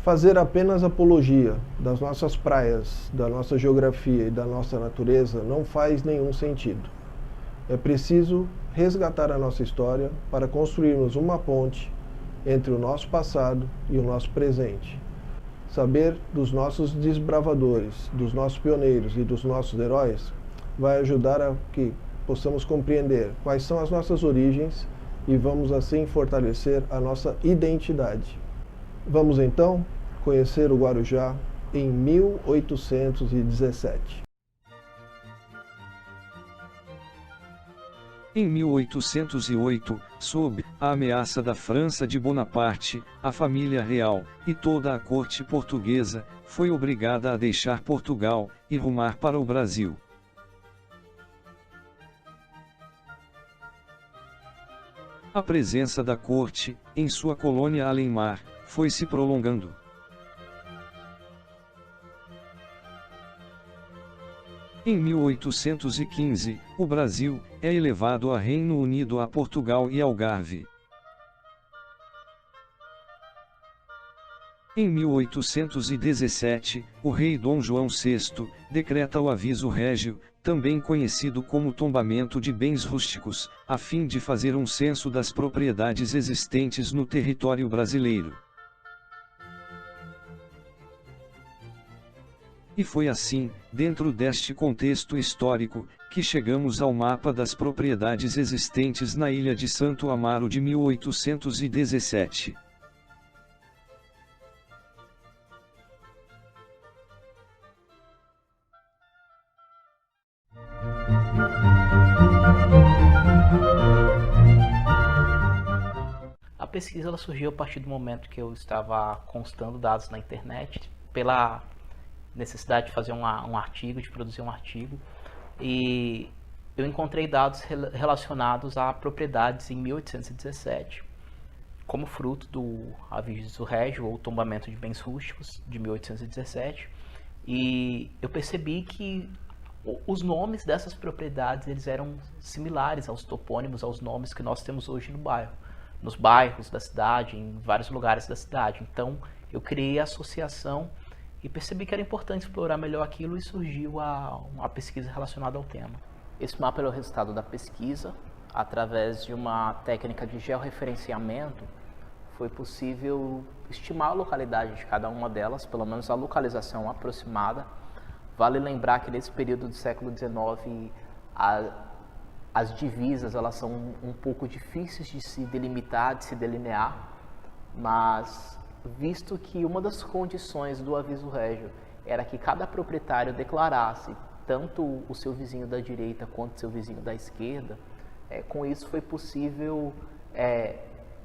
Fazer apenas apologia das nossas praias, da nossa geografia e da nossa natureza não faz nenhum sentido. É preciso resgatar a nossa história para construirmos uma ponte entre o nosso passado e o nosso presente. Saber dos nossos desbravadores, dos nossos pioneiros e dos nossos heróis vai ajudar a que possamos compreender quais são as nossas origens e vamos assim fortalecer a nossa identidade. Vamos então conhecer o Guarujá em 1817. Em 1808, sob a ameaça da França de Bonaparte, a família real, e toda a corte portuguesa, foi obrigada a deixar Portugal e rumar para o Brasil. A presença da corte, em sua colônia além-mar, foi se prolongando. Em 1815, o Brasil é elevado a Reino Unido a Portugal e Algarve. Em 1817, o rei Dom João VI decreta o aviso régio, também conhecido como tombamento de bens rústicos, a fim de fazer um censo das propriedades existentes no território brasileiro. E foi assim, dentro deste contexto histórico, que chegamos ao mapa das propriedades existentes na ilha de Santo Amaro de 1817. A pesquisa ela surgiu a partir do momento que eu estava constando dados na internet, pela necessidade de fazer um artigo, de produzir um artigo, e eu encontrei dados relacionados a propriedades em 1817, como fruto do aviso régio ou tombamento de bens rústicos de 1817, e eu percebi que os nomes dessas propriedades eles eram similares aos topônimos, aos nomes que nós temos hoje no bairro, nos bairros da cidade, em vários lugares da cidade. Então eu criei a associação e percebi que era importante explorar melhor aquilo e surgiu uma pesquisa relacionada ao tema. Esse mapa é o resultado da pesquisa. Através de uma técnica de georreferenciamento, foi possível estimar a localidade de cada uma delas, pelo menos a localização aproximada. Vale lembrar que nesse período do século XIX, as divisas elas são um pouco difíceis de se delimitar, de se delinear, mas visto que uma das condições do aviso régio era que cada proprietário declarasse tanto o seu vizinho da direita quanto o seu vizinho da esquerda, com isso foi possível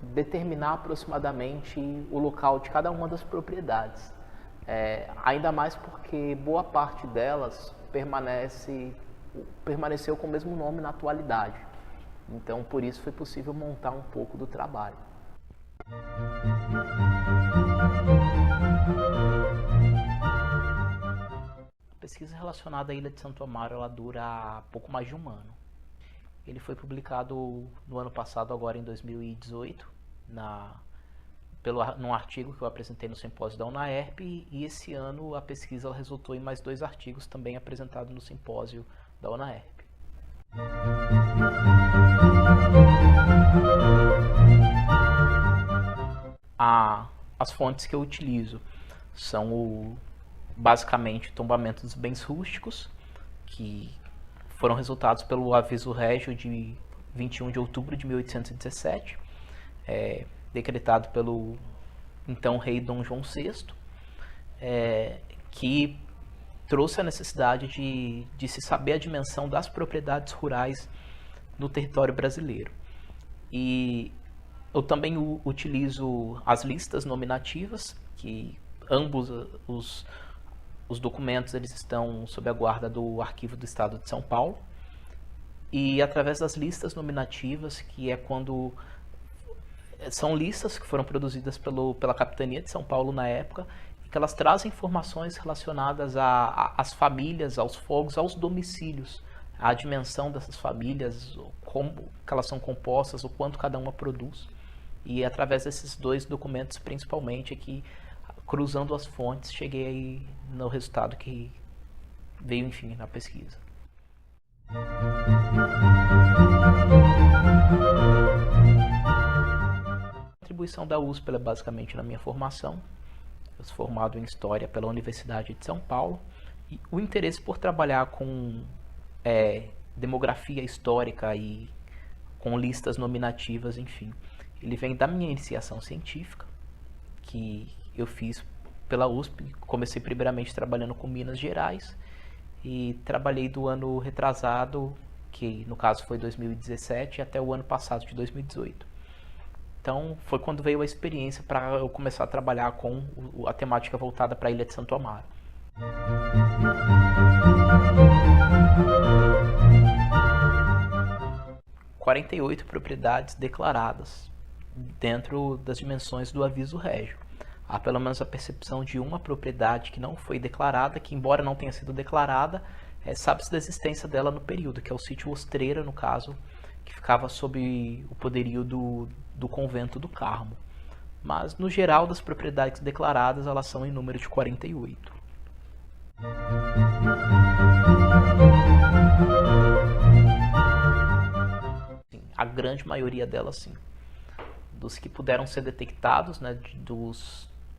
determinar aproximadamente o local de cada uma das propriedades. Ainda mais porque boa parte delas permaneceu com o mesmo nome na atualidade. Então, por isso foi possível montar um pouco do trabalho. A pesquisa relacionada à Ilha de Santo Amaro ela dura pouco mais de um ano. Ele foi publicado no ano passado, agora em 2018, num artigo que eu apresentei no simpósio da UNAERP, e esse ano a pesquisa resultou em mais 2 artigos também apresentados no simpósio da UNAERP. As fontes que eu utilizo são basicamente o tombamento dos bens rústicos, que foram resultados pelo aviso régio de 21 de outubro de 1817, decretado pelo então rei Dom João VI, que trouxe a necessidade de se saber a dimensão das propriedades rurais no território brasileiro. E eu também utilizo as listas nominativas, que ambos os documentos eles estão sob a guarda do Arquivo do Estado de São Paulo. E através das listas nominativas, que é quando são listas que foram produzidas pela Capitania de São Paulo na época, e que elas trazem informações relacionadas às famílias, aos fogos, aos domicílios, a dimensão dessas famílias, como que elas são compostas, o quanto cada uma produz. E através desses 2 documentos, principalmente, é que cruzando as fontes, cheguei aí no resultado que veio, enfim, na pesquisa. A contribuição da USP é basicamente na minha formação. Eu sou formado em História pela Universidade de São Paulo. E o interesse por trabalhar com demografia histórica e com listas nominativas, enfim, ele vem da minha iniciação científica, que eu fiz pela USP. Comecei primeiramente trabalhando com Minas Gerais e trabalhei do ano retrasado, que no caso foi 2017, até o ano passado de 2018. Então foi quando veio a experiência para eu começar a trabalhar com a temática voltada para a Ilha de Santo Amaro. 48 propriedades declaradas dentro das dimensões do aviso régio. Há pelo menos a percepção de uma propriedade que não foi declarada, que embora não tenha sido declarada, sabe-se da existência dela no período, que é o sítio Ostreira, no caso, que ficava sob o poderio do convento do Carmo. Mas, no geral, das propriedades declaradas, elas são em número de 48. Sim, a grande maioria delas, sim. Dos que puderam ser detectados, né,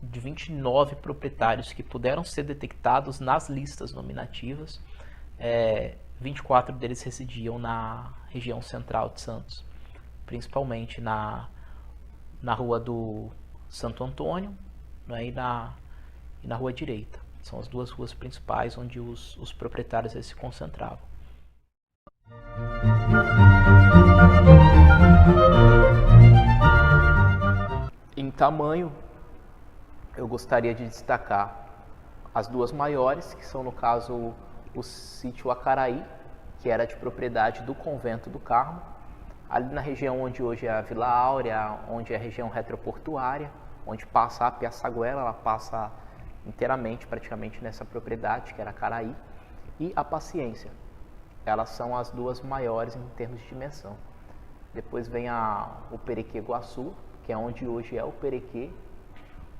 de 29 proprietários que puderam ser detectados nas listas nominativas, 24 deles residiam na região central de Santos, principalmente na rua do Santo Antônio, né, e na rua direita. São as duas ruas principais onde os proprietários se concentravam. Em tamanho, eu gostaria de destacar as duas maiores, que são, no caso, o sítio Acaraí, que era de propriedade do convento do Carmo, ali na região onde hoje é a Vila Áurea, onde é a região retroportuária, onde passa a Piaçaguela, ela passa inteiramente, praticamente, nessa propriedade, que era Acaraí, e a Paciência. Elas são as duas maiores em termos de dimensão. Depois vem o Perequê Guaçu, que é onde hoje é o Perequê,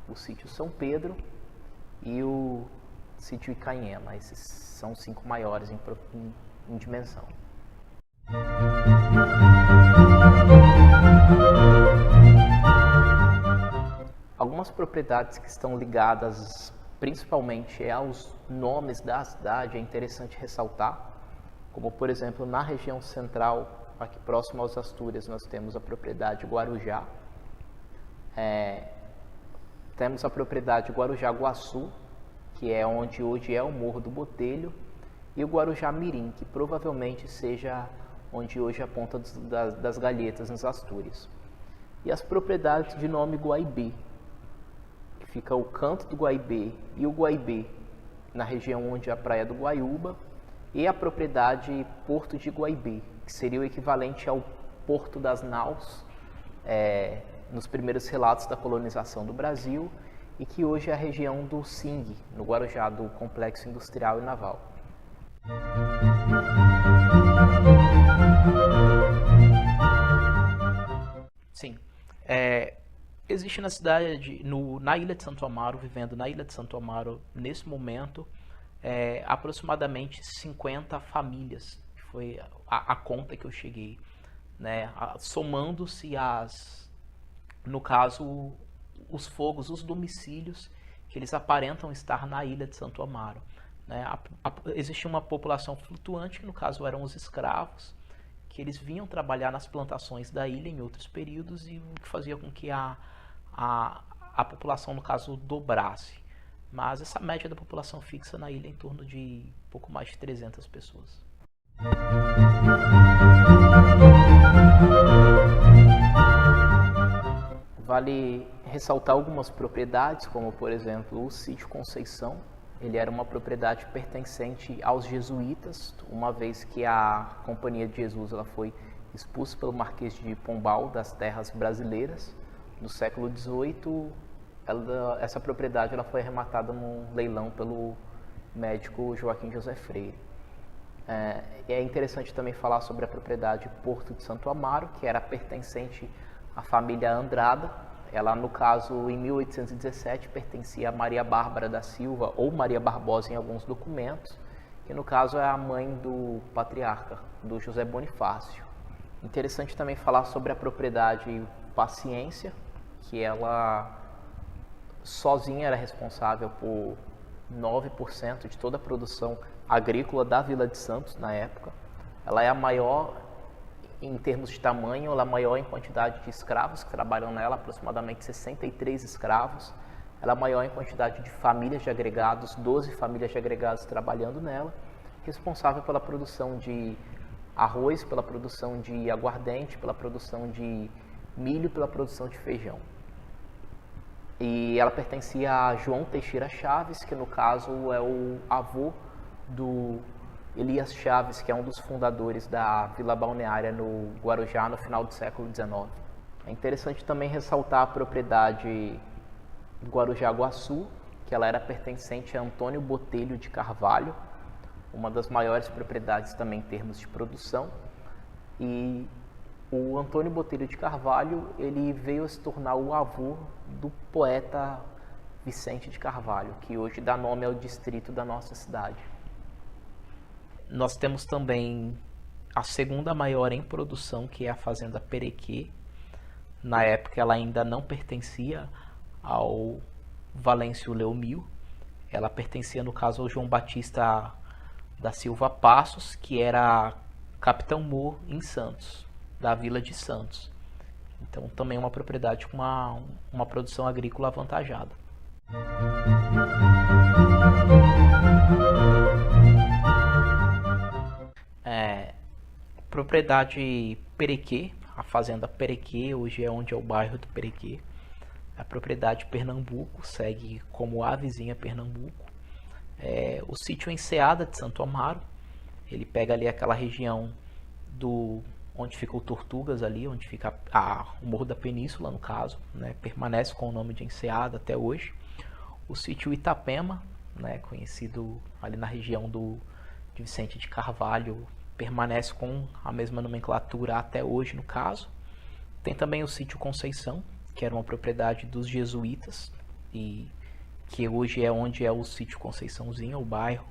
o sítio São Pedro e o sítio Icainhema. Esses são os 5 maiores em dimensão. Algumas propriedades que estão ligadas principalmente aos nomes da cidade é interessante ressaltar, como por exemplo na região central, aqui próximo aos Astúrias, nós temos a propriedade Guarujá, temos a propriedade Guarujá Guaçu, que é onde hoje é o Morro do Botelho, e o Guarujá Mirim, que provavelmente seja onde hoje é a Ponta das Galhetas, nas Astúrias. E as propriedades de nome Guaibê, que fica o Canto do Guaibê e o Guaibê, na região onde é a Praia do Guaiúba, e a propriedade Porto de Guaibê, que seria o equivalente ao Porto das Naus, nos primeiros relatos da colonização do Brasil, e que hoje é a região do SING, no Guarujá, do Complexo Industrial e Naval. Sim, existe na cidade, na Ilha de Santo Amaro, vivendo na Ilha de Santo Amaro, nesse momento, aproximadamente 50 famílias, que foi a conta que eu cheguei, né, somando-se no caso, os fogos, os domicílios que eles aparentam estar na Ilha de Santo Amaro. Né? Existia uma população flutuante, que no caso eram os escravos, que eles vinham trabalhar nas plantações da ilha em outros períodos, e o que fazia com que a população, no caso, dobrasse. Mas essa média da população fixa na ilha é em torno de pouco mais de 300 pessoas. Vale ressaltar algumas propriedades, como por exemplo o sítio Conceição. Ele era uma propriedade pertencente aos jesuítas, uma vez que a Companhia de Jesus ela foi expulsa pelo Marquês de Pombal das terras brasileiras. No século XVIII, essa propriedade ela foi arrematada num leilão pelo médico Joaquim José Freire. É interessante também falar sobre a propriedade Porto de Santo Amaro, que era pertencente à família Andrada. Ela, no caso, em 1817, pertencia a Maria Bárbara da Silva, ou Maria Barbosa em alguns documentos, que no caso é a mãe do patriarca, do José Bonifácio. Interessante também falar sobre a propriedade Paciência, que ela sozinha era responsável por 9% de toda a produção agrícola da Vila de Santos na época. Ela é a maior em termos de tamanho, ela é maior em quantidade de escravos que trabalham nela, aproximadamente 63 escravos. Ela é maior em quantidade de famílias de agregados, 12 famílias de agregados trabalhando nela, responsável pela produção de arroz, pela produção de aguardente, pela produção de milho, pela produção de feijão. E ela pertencia a João Teixeira Chaves, que no caso é o avô do Elias Chaves, que é um dos fundadores da Vila Balneária no Guarujá no final do século XIX. É interessante também ressaltar a propriedade do Guarujá-Guaçu, que ela era pertencente a Antônio Botelho de Carvalho, uma das maiores propriedades também em termos de produção. E o Antônio Botelho de Carvalho, ele veio a se tornar o avô do poeta Vicente de Carvalho, que hoje dá nome ao distrito da nossa cidade. Nós temos também a segunda maior em produção, que é a Fazenda Perequê. Na época ela ainda não pertencia ao Valêncio Leomil. Ela pertencia, no caso, ao João Batista da Silva Passos, que era capitão-mor em Santos, da Vila de Santos. Então também uma propriedade com uma produção agrícola avantajada. Propriedade Perequê, a Fazenda Perequê, hoje é onde é o bairro do Perequê. A propriedade Pernambuco, segue como a vizinha Pernambuco. O sítio Enseada de Santo Amaro, ele pega ali aquela região onde fica o Tortugas ali, onde fica o Morro da Península, no caso, né, permanece com o nome de Enseada até hoje. O sítio Itapema, né, conhecido ali na região de Vicente de Carvalho, permanece com a mesma nomenclatura até hoje, no caso. Tem também o sítio Conceição, que era uma propriedade dos jesuítas, e que hoje é onde é o sítio Conceiçãozinha, o bairro.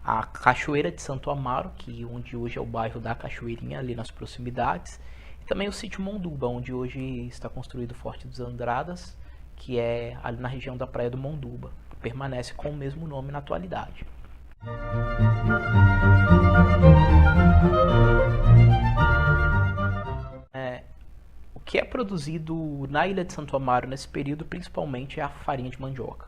A Cachoeira de Santo Amaro, onde hoje é o bairro da Cachoeirinha, ali nas proximidades. E também o sítio Monduba, onde hoje está construído o Forte dos Andradas, que é ali na região da Praia do Monduba. Permanece com o mesmo nome na atualidade. O que é produzido na Ilha de Santo Amaro nesse período, principalmente, é a farinha de mandioca,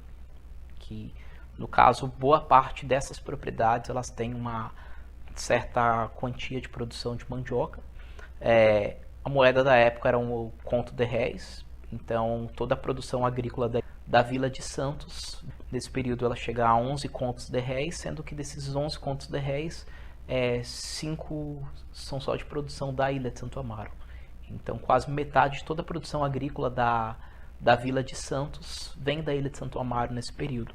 que, no caso, boa parte dessas propriedades elas têm uma certa quantia de produção de mandioca. A moeda da época era um conto de réis, então toda a produção agrícola da Vila de Santos, nesse período, ela chega a 11 contos de réis, sendo que desses 11 contos de réis, 5 são só de produção da Ilha de Santo Amaro. Então quase metade de toda a produção agrícola da Vila de Santos vem da Ilha de Santo Amaro nesse período.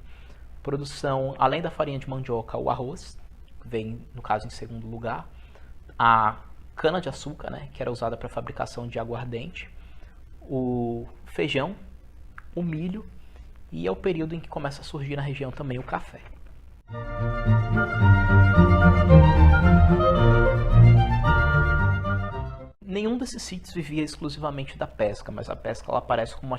Produção, além da farinha de mandioca, o arroz vem, no caso, em segundo lugar. A cana-de-açúcar, né, que era usada para a fabricação de aguardente. O feijão, o milho, e é o período em que começa a surgir na região também o café. Nenhum desses sítios vivia exclusivamente da pesca, mas a pesca ela aparece como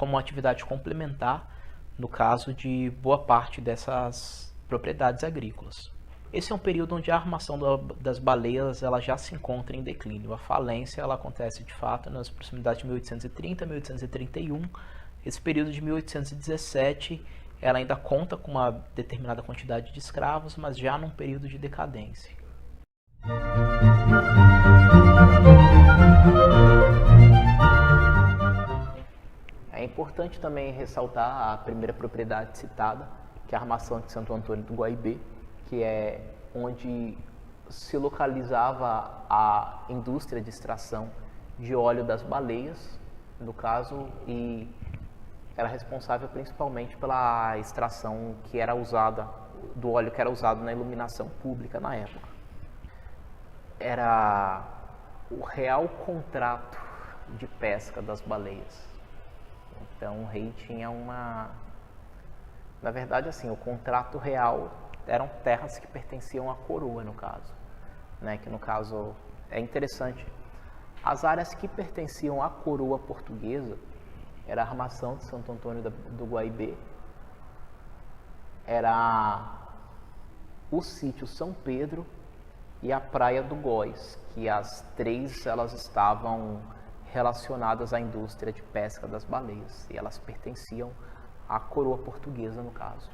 uma atividade complementar, no caso de boa parte dessas propriedades agrícolas. Esse é um período onde a armação das baleias ela já se encontra em declínio. A falência ela acontece de fato nas proximidades de 1830 a 1831. Esse período de 1817 ela ainda conta com uma determinada quantidade de escravos, mas já num período de decadência. É importante também ressaltar a primeira propriedade citada, que é a armação de Santo Antônio do Guaibê, que é onde se localizava a indústria de extração de óleo das baleias, no caso, e era responsável principalmente pela extração que era usada, do óleo que era usado na iluminação pública na época. Era o real contrato de pesca das baleias. Então o rei tinha uma... Na verdade, assim, o contrato real eram terras que pertenciam à coroa, no caso. Né? Que no caso é interessante. As áreas que pertenciam à coroa portuguesa era a Armação de Santo Antônio do Guaibê, era o sítio São Pedro e a Praia do Góis, que as três elas estavam relacionadas à indústria de pesca das baleias e elas pertenciam à coroa portuguesa, no caso.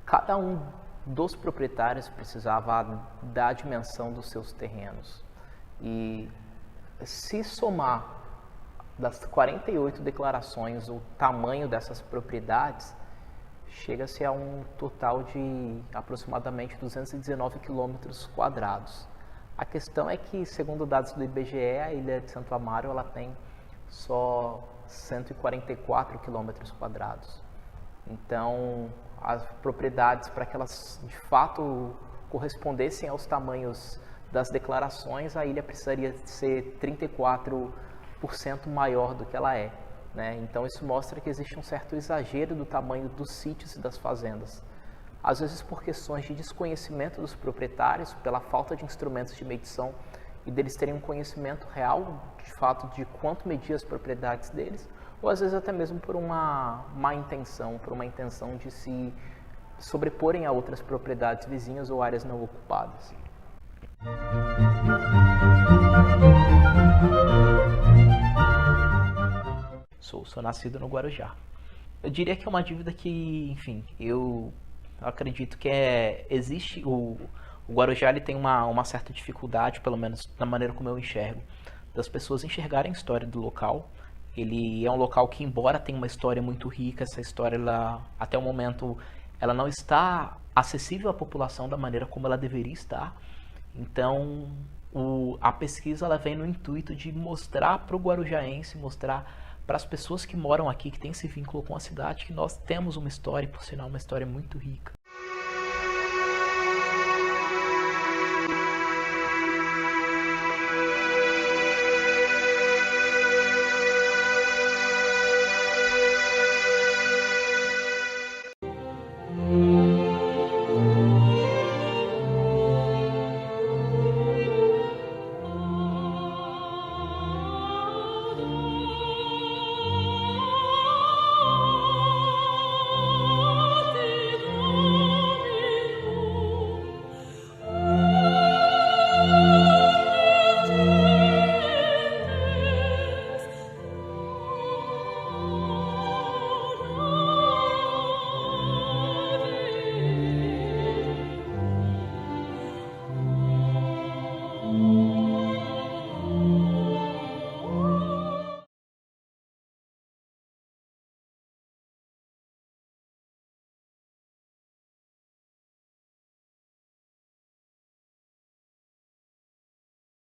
Cada um dos proprietários precisava da dimensão dos seus terrenos e se somar das 48 declarações o tamanho dessas propriedades, chega-se a um total de aproximadamente 219 quilômetros quadrados. A questão é que, segundo dados do IBGE, a ilha de Santo Amaro ela tem só 144 quilômetros quadrados. Então, as propriedades, para que elas de fato correspondessem aos tamanhos das declarações, a ilha precisaria ser 34% maior do que ela é. Né? Então isso mostra que existe um certo exagero do tamanho dos sítios e das fazendas. Às vezes por questões de desconhecimento dos proprietários, pela falta de instrumentos de medição e deles terem um conhecimento real, de fato, de quanto medir as propriedades deles, ou às vezes até mesmo por uma má intenção, por uma intenção de se sobreporem a outras propriedades vizinhas ou áreas não ocupadas. Sou nascido no Guarujá. Eu diria que é uma dívida que, enfim, eu acredito que existe. O Guarujá ele tem uma certa dificuldade, pelo menos na maneira como eu enxergo, das pessoas enxergarem a história do local. Ele é um local que, embora tenha uma história muito rica, essa história, até o momento, ela não está acessível à população da maneira como ela deveria estar. Então, a pesquisa ela vem no intuito de mostrar para o guarujaense, mostrar para as pessoas que moram aqui, que têm esse vínculo com a cidade, que nós temos uma história, por sinal, uma história muito rica.